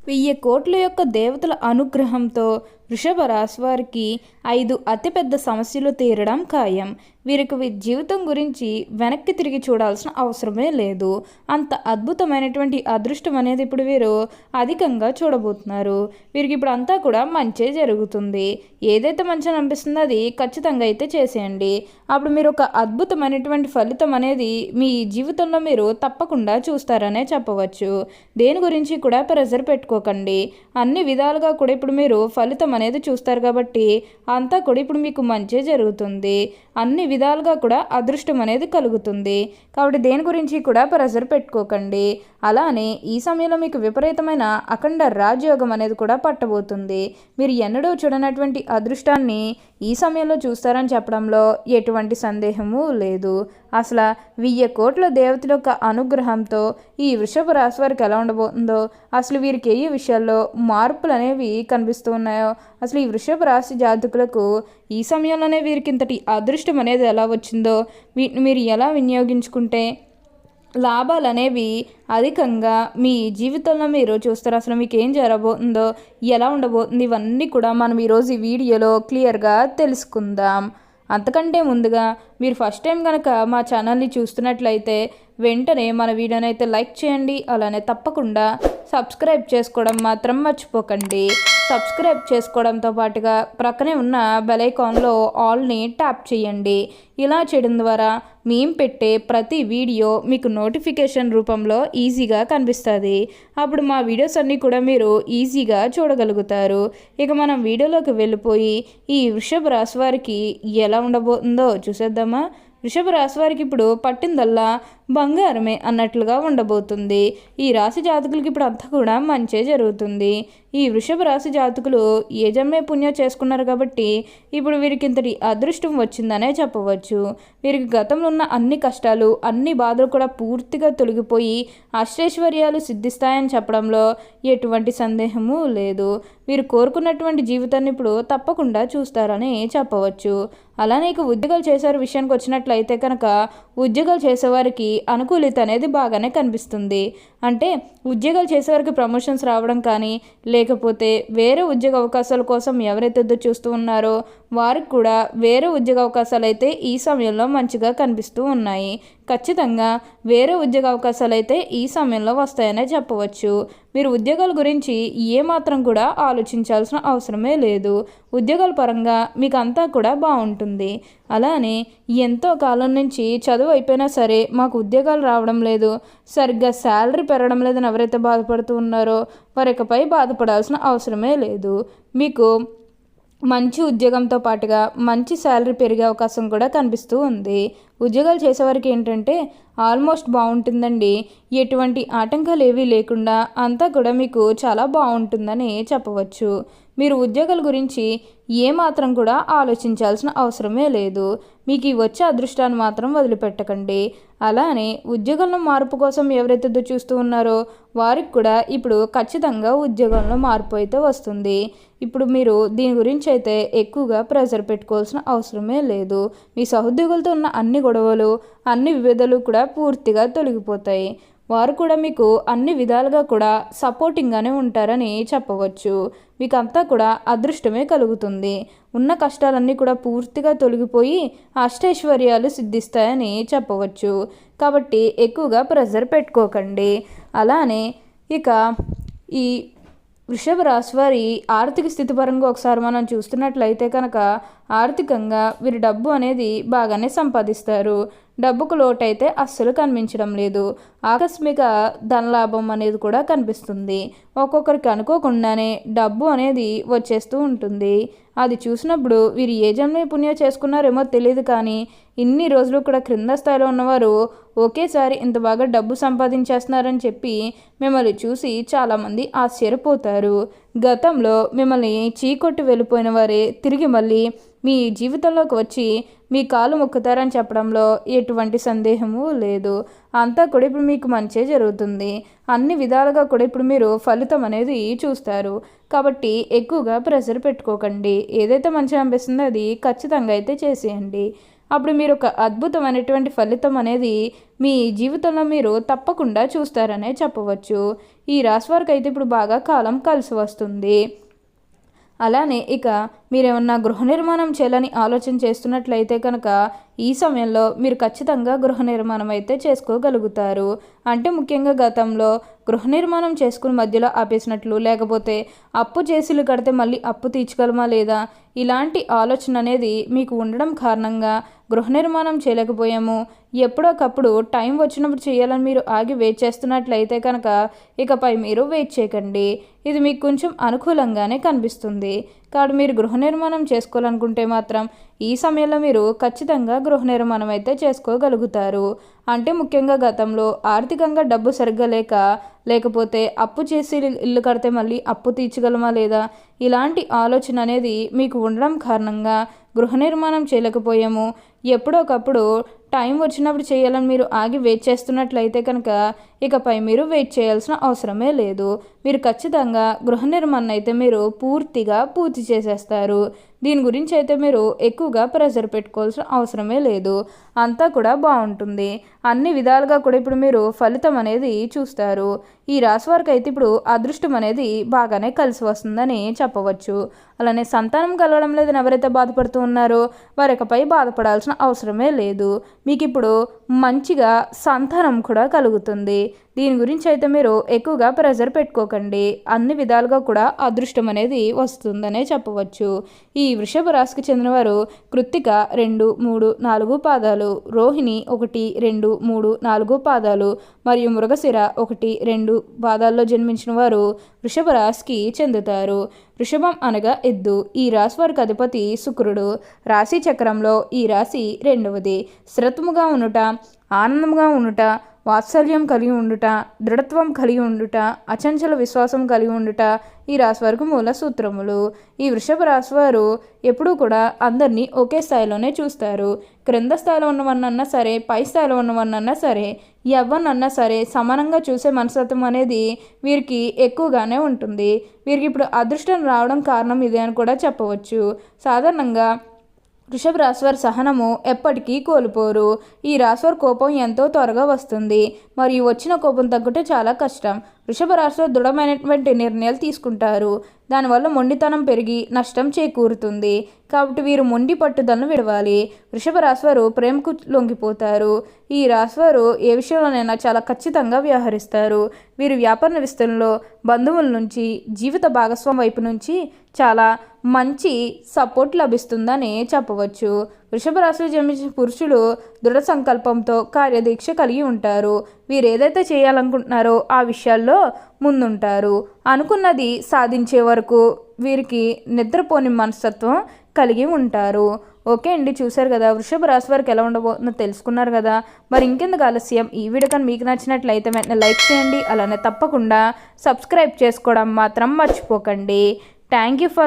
1000 కోట్ల యొక్క దేవతల అనుగ్రహంతో వృషభ రాశి వారికి 5 అతిపెద్ద సమస్యలు తీరడం ఖాయం. వీరికి జీవితం గురించి వెనక్కి తిరిగి చూడాల్సిన అవసరమే లేదు. అంత అద్భుతమైనటువంటి అదృష్టం అనేది ఇప్పుడు వీరు అధికంగా చూడబోతున్నారు. వీరికి ఇప్పుడు అంతా కూడా మంచే జరుగుతుంది. ఏదైతే మంచి అనిపిస్తుందో అది ఖచ్చితంగా అయితే చేసేయండి. అప్పుడు మీరు ఒక అద్భుతమైనటువంటి ఫలితం అనేది మీ జీవితంలో మీరు తప్పకుండా చూస్తారనే చెప్పవచ్చు. దేని గురించి కూడా ప్రెజర్ పెట్టుకోకండి. అన్ని విధాలుగా కూడా ఇప్పుడు మీరు ఫలితం అనేది చూస్తారు కాబట్టి అంతా కూడా ఇప్పుడు మీకు మంచి జరుగుతుంది. అన్ని విధాలుగా కూడా అదృష్టం అనేది కలుగుతుంది. కాబట్టి దేని గురించి కూడా ప్రెజర్ పెట్టుకోకండి. అలానే ఈ సమయంలో మీకు విపరీతమైన అఖండ రాజయోగం అనేది కూడా పట్టబోతుంది. మీరు ఎన్నడూ చూడనటువంటి అదృష్టాన్ని ఈ సమయంలో చూస్తారని చెప్పడంలో ఎటువంటి సందేహము లేదు. అసలు 1000 కోట్ల దేవతల యొక్క అనుగ్రహంతో ఈ వృషభ రాశి వారికి ఎలా ఉండబోతుందో, అసలు వీరికి ఏ విషయాల్లో మార్పులు అనేవి కనిపిస్తూ ఉన్నాయో, అసలు ఈ వృషభ రాశి జాతకులకు ఈ సమయంలోనే వీరికి ఇంతటి అదృష్టం అనేది ఎలా వచ్చిందో, వీటిని మీరు ఎలా వినియోగించుకుంటే లాభాలు అనేవి అధికంగా మీ జీవితంలో మీరు చూస్తారు. అసలు మీకు ఏం జరగబోతుందో, ఎలా ఉండబోతుంది, ఇవన్నీ కూడా మనం ఈరోజు ఈ వీడియోలో క్లియర్గా తెలుసుకుందాం. అంతకంటే ముందుగా మీరు ఫస్ట్ టైం కనుక మా ఛానల్ని చూస్తున్నట్లయితే వెంటనే మన వీడియోని అయితే లైక్ చేయండి. అలానే తప్పకుండా సబ్స్క్రైబ్ చేసుకోవడం మాత్రం మర్చిపోకండి. సబ్స్క్రైబ్ చేసుకోవడంతో పాటుగా ప్రక్కనే ఉన్న బెల్ ఐకాన్లో ఆల్ని ట్యాప్ చేయండి. ఇలా చేయడం ద్వారా మేము పెట్టే ప్రతి వీడియో మీకు నోటిఫికేషన్ రూపంలో ఈజీగా కనిపిస్తుంది. అప్పుడు మా వీడియోస్ అన్నీ కూడా మీరు ఈజీగా చూడగలుగుతారు. ఇక మనం వీడియోలోకి వెళ్ళిపోయి ఈ వృషభ రాశి వారికి ఎలా ఉండబోతుందో చూసేద్దామా. వృషభ రాశి వారికి ఇప్పుడు పట్టిందల్లా బంగారమే అన్నట్లుగా ఉండబోతుంది. ఈ రాశి జాతకులకి ఇప్పుడు అంతా కూడా మంచే జరుగుతుంది. ఈ వృషభ రాశి జాతకులు ఏ జన్మే పుణ్యం చేసుకున్నారు కాబట్టి ఇప్పుడు వీరికి ఇంతటి అదృష్టం వచ్చిందనే చెప్పవచ్చు. వీరికి గతంలో ఉన్న అన్ని కష్టాలు, అన్ని బాధలు కూడా పూర్తిగా తొలగిపోయి అష్టైశ్వర్యాలు సిద్ధిస్తాయని చెప్పడంలో ఎటువంటి సందేహము లేదు. వీరు కోరుకున్నటువంటి జీవితాన్ని ఇప్పుడు తప్పకుండా చూస్తారని చెప్పవచ్చు. అలానే ఇక ఉద్యోగాలు చేసే విషయానికి వచ్చినట్లయితే కనుక ఉద్యోగాలు చేసేవారికి అనుకూలిత అనేది బాగానే కనిపిస్తుంది. అంటే ఉద్యోగాలు చేసేవారికి ప్రమోషన్స్ రావడం కానీ, లేకపోతే వేరే ఉద్యోగ అవకాశాల కోసం ఎవరైతే చూస్తూ ఉన్నారో వారికి కూడా వేరే ఉద్యోగ అవకాశాలు అయితే ఈ సమయంలో మంచిగా కనిపిస్తూ ఉన్నాయి. ఖచ్చితంగా వేరే ఉద్యోగ అవకాశాలు అయితే ఈ సమయంలో వస్తాయనే చెప్పవచ్చు. మీరు ఉద్యోగాల గురించి ఏమాత్రం కూడా ఆలోచించాల్సిన అవసరమే లేదు. ఉద్యోగాల పరంగా మీకు అంతా కూడా బాగుంటుంది. అలానే ఎంతో కాలం నుంచి చదువు అయిపోయినా సరే మాకు ఉద్యోగాలు రావడం లేదు, సరిగ్గా శాలరీ పెరగడం లేదని ఎవరైతే బాధపడుతూ ఉన్నారో వారి ఇకపై బాధపడాల్సిన అవసరమే లేదు. మీకు మంచి ఉద్యోగంతో పాటుగా మంచి శాలరీ పెరిగే అవకాశం కూడా కనిపిస్తూ ఉంది. ఉద్యోగాలు చేసేవారికి ఏంటంటే ఆల్మోస్ట్ బాగుంటుందండి. ఎటువంటి ఆటంకాలు ఏవీ లేకుండా అంతా కూడా మీకు చాలా బాగుంటుందని చెప్పవచ్చు. మీరు ఉద్యోగాల గురించి ఏమాత్రం కూడా ఆలోచించాల్సిన అవసరమే లేదు. మీకు వచ్చే అదృష్టాన్ని మాత్రం వదిలిపెట్టకండి. అలానే ఉద్యోగంలో మార్పు కోసం ఎవరైతే చూస్తూ ఉన్నారో వారికి కూడా ఇప్పుడు ఖచ్చితంగా ఉద్యోగంలో మార్పు అయితే వస్తుంది. ఇప్పుడు మీరు దీని గురించి అయితే ఎక్కువగా ప్రెజర్ పెట్టుకోవాల్సిన అవసరమే లేదు. మీ సహోద్యోగులతో ఉన్న అన్ని గొడవలు, అన్ని విభేదాలు కూడా పూర్తిగా తొలగిపోతాయి. వారు కూడా మీకు అన్ని విధాలుగా కూడా సపోర్టింగ్గానే ఉంటారని చెప్పవచ్చు. మీకు అంతా కూడా అదృష్టమే కలుగుతుంది. ఉన్న కష్టాలన్నీ కూడా పూర్తిగా తొలగిపోయి అష్టైశ్వర్యాలు సిద్ధిస్తాయని చెప్పవచ్చు. కాబట్టి ఎక్కువగా ప్రెజర్ పెట్టుకోకండి. అలానే ఇక ఈ వృషభ రాశి వారి ఆర్థిక స్థితి పరంగా ఒకసారి మనం చూస్తున్నట్లయితే కనుక ఆర్థికంగా వీరి డబ్బు అనేది బాగానే సంపాదిస్తారు. డబ్బుకు లోటైతే అస్సలు కనిపించడం లేదు. ఆకస్మిక ధనలాభం అనేది కూడా కనిపిస్తుంది. ఒక్కొక్కరికి అనుకోకుండానే డబ్బు అనేది వచ్చేస్తూ ఉంటుంది. అది చూసినప్పుడు వీరు ఏ జన్మ పుణ్యం చేసుకున్నారేమో తెలియదు, కానీ ఇన్ని రోజులు కూడా క్రింద స్థాయిలో ఉన్నవారు ఒకేసారి ఇంత బాగా డబ్బు సంపాదించేస్తున్నారని చెప్పి మిమ్మల్ని చూసి చాలామంది ఆశ్చర్యపోతారు. గతంలో మిమ్మల్ని చీకొట్టి వెళ్ళిపోయిన వారే తిరిగి మళ్ళీ మీ జీవితంలోకి వచ్చి మీ కాలు మొక్కుతారని చెప్పడంలో ఎటువంటి సందేహము లేదు. అంతా కూడా ఇప్పుడు మీకు మంచే జరుగుతుంది. అన్ని విధాలుగా కూడా ఇప్పుడు మీరు ఫలితం అనేది చూస్తారు. కాబట్టి ఎక్కువగా ప్రెషర్ పెట్టుకోకండి. ఏదైతే మంచిగా అనిపిస్తుందో అది ఖచ్చితంగా అయితే చేసేయండి. అప్పుడు మీరు ఒక అద్భుతమైనటువంటి ఫలితం అనేది మీ జీవితంలో మీరు తప్పకుండా చూస్తారనే చెప్పవచ్చు. ఈ రాశి వారికి అయితే ఇప్పుడు బాగా కాలం కలిసి వస్తుంది. అలానే ఇక మీరేమన్నా గృహ నిర్మాణం చేయాలని ఆలోచన చేస్తున్నట్లయితే కనుక ఈ సమయంలో మీరు ఖచ్చితంగా గృహ నిర్మాణం అయితే చేసుకోగలుగుతారు. అంటే ముఖ్యంగా గతంలో గృహ నిర్మాణం చేసుకుని మధ్యలో ఆపేసినట్లు, లేకపోతే అప్పు చేసిలు కడితే మళ్ళీ అప్పు తీర్చగలమా లేదా, ఇలాంటి ఆలోచన అనేది మీకు ఉండడం కారణంగా గృహ నిర్మాణం చేయలేకపోయాము, ఎప్పుడోకప్పుడు టైం వచ్చినప్పుడు చేయాలని మీరు ఆగి వెయిట్ చేస్తున్నట్లయితే కనుక ఇకపై మీరు వెయిట్ చేయకండి. ఇది మీకు కొంచెం అనుకూలంగానే కనిపిస్తుంది. కాబట్టి మీరు గృహ నిర్మాణం చేసుకోవాలనుకుంటే మాత్రం ఈ సమయంలో మీరు ఖచ్చితంగా గృహ నిర్మాణం అయితే చేసుకోగలుగుతారు. అంటే ముఖ్యంగా గతంలో ఆర్థికంగా డబ్బు సరిగ్గా లేకపోతే అప్పు చేసి ఇల్లు కడితే మళ్ళీ అప్పు తీర్చగలమా లేదా, ఇలాంటి ఆలోచన అనేది మీకు ఉండడం కారణంగా గృహ నిర్మాణం చేయలేకపోయాము, ఎప్పుడోకప్పుడు టైం వచ్చినప్పుడు చేయాలని మీరు ఆగి వెయిట్ చేస్తున్నట్లయితే కనుక ఇకపై మీరు వెయిట్ చేయాల్సిన అవసరమే లేదు. మీరు ఖచ్చితంగా గృహ నిర్మాణం అయితే మీరు పూర్తి చేసేస్తారు. దీని గురించి అయితే మీరు ఎక్కువగా ప్రెషర్ పెట్టుకోవాల్సిన అవసరమే లేదు. అంతా కూడా బాగుంటుంది. అన్ని విధాలుగా కూడా ఇప్పుడు మీరు ఫలితం అనేది చూస్తారు. ఈ రాశి వారికి అయితే ఇప్పుడు అదృష్టం అనేది బాగానే కలిసి వస్తుందని చెప్పవచ్చు. అలానే సంతానం కలగడం లేదని ఎవరైతే బాధపడుతూ ఉన్నారో వారికపై బాధపడాల్సిన అవసరమే లేదు. మీకు ఇప్పుడు మంచిగా సంతానం కూడా కలుగుతుంది. దీని గురించి అయితే మీరు ఎక్కువగా ప్రెషర్ పెట్టుకోకండి. అన్ని విధాలుగా కూడా అదృష్టం అనేది వస్తుందనే చెప్పవచ్చు. ఈ వృషభ రాశికి చెందినవారు కృత్తిక 2, 3, 4 పాదాలు, రోహిణి 1, 2, 3, 4 పాదాలు మరియు మృగశిర 1, 2 పాదాల్లో జన్మించిన వారు వృషభ రాశికి చెందుతారు. వృషభం అనగా ఎద్దు. ఈ రాశి వారికి అధిపతి శుక్రుడు. రాశి చక్రంలో ఈ రాశి 2వది. స్థిరత్వముగా ఉండుట, ఆనందంగా ఉండుట, వాత్సల్యం కలిగి ఉండుట, దృఢత్వం కలిగి ఉండుట, అచంచల విశ్వాసం కలిగి ఉండుట ఈ రాశి వారికి మూల సూత్రములు. ఈ వృషభ రాశి వారు ఎప్పుడూ కూడా అందరినీ ఒకే స్థాయిలోనే చూస్తారు. క్రింద స్థాయిలో ఉన్నవన్నన్నా సరే, పై స్థాయిలో ఉన్నవన్నన్నా సరే, ఎవరినన్నా సరే సమానంగా చూసే మనస్తత్వం అనేది వీరికి ఎక్కువగానే ఉంటుంది. వీరికి ఇప్పుడు అదృష్టం రావడం కారణం ఇదే అని కూడా చెప్పవచ్చు. సాధారణంగా వృషభ రాశివారి సహనము ఎప్పటికీ కోల్పోరు. ఈ రాశివారి కోపం ఎంతో త్వరగా వస్తుంది మరియు వచ్చిన కోపం తగ్గుటే చాలా కష్టం. వృషభ రాశిలో దృఢమైనటువంటి నిర్ణయాలు తీసుకుంటారు. దానివల్ల మొండితనం పెరిగి నష్టం చేకూరుతుంది. కాబట్టి వీరు మొండి పట్టుదలను విడవాలి. వృషభ రాశివారు ప్రేమకు లొంగిపోతారు. ఈ రాశివారు ఏ విషయంలోనైనా చాలా ఖచ్చితంగా వ్యవహరిస్తారు. వీరు వ్యాపార విస్తరణలో బంధువుల నుంచి, జీవిత భాగస్వామి వైపు నుంచి చాలా మంచి సపోర్ట్ లభిస్తుందని చెప్పవచ్చు. వృషభ రాశిలో జన్మించిన పురుషులు దృఢ సంకల్పంతో కార్యదీక్ష కలిగి ఉంటారు. వీరు ఏదైతే చేయాలనుకుంటున్నారో ఆ విషయాల్లో ముందుంటారు. అనుకున్నది సాధించే వరకు వీరికి నిద్రపోని మనస్తత్వం కలిగి ఉంటారు. ఓకే అండి, చూశారు కదా వృషభ రాశి వారికి ఎలా ఉండబోతుందో తెలుసుకున్నారు కదా. మరి ఇంకెందుకు ఆలస్యం, ఈ వీడియో కానీ మీకు నచ్చినట్లయితే వెంటనే లైక్ చేయండి. అలానే తప్పకుండా సబ్స్క్రైబ్ చేసుకోవడం మాత్రం మర్చిపోకండి. Thank you for